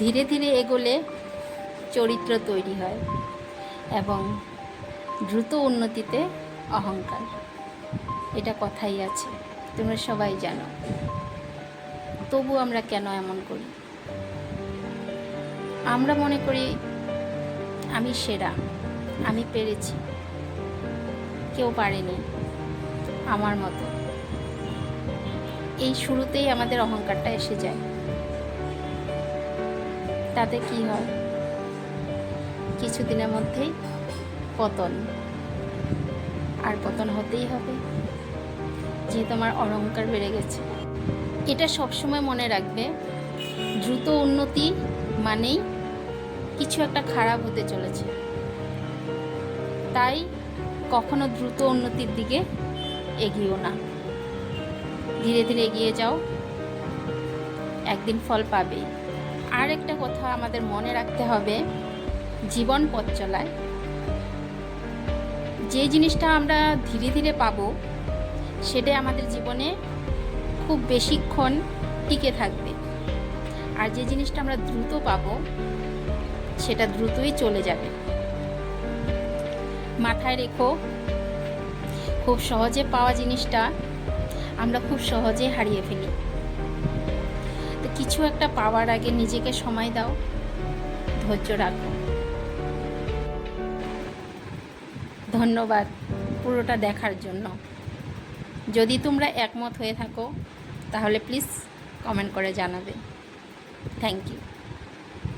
ধীরে ধীরে এগোলে চরিত্র তৈরি হয় এবং দ্রুত উন্নতিতে অহংকার। এটা কথাই আছে, তোমরা সবাই জানো। তবু আমরা কেন এমন করি? আমরা মনে করি আমি সেরা, আমি পেরেছি, কেউ পারেনি আমার মতো। এই শুরুতেই আমাদের অহংকারটা এসে যায়। তাতে কি হয়? কিছুদিনের মধ্যেই পতন, আর পতন হতেই হবে, যেহেতু আমার অহংকার বেড়ে গেছে। এটা সবসময় মনে রাখবে, দ্রুত উন্নতি মানেই কিছু একটা খারাপ হতে চলেছে। তাই কখনো দ্রুত উন্নতির দিকে এগিয়েও না, ধীরে ধীরে এগিয়ে যাও, একদিন ফল পাবেই। আর একটা কথা আমাদের মনে রাখতে হবে, জীবন পথ চলায় যে জিনিসটা আমরা ধীরে ধীরে পাবো সেটাই আমাদের জীবনে খুব বেশিক্ষণ টিকে থাকবে, আর যে জিনিসটা আমরা দ্রুত পাবো সেটা দ্রুতই চলে যাবে। মাথায় রেখো, খুব সহজে পাওয়া জিনিসটা আমরা খুব সহজে হারিয়ে ফেলি। তো কিছু একটা পাওয়ার আগে নিজেকে সময় দাও, ধৈর্য রাখো। ধন্যবাদ পুরোটা দেখার জন্য। যদি তোমরা একমত হয়ে থাকো তাহলে প্লিজ কমেন্ট করে জানাবে। Thank you.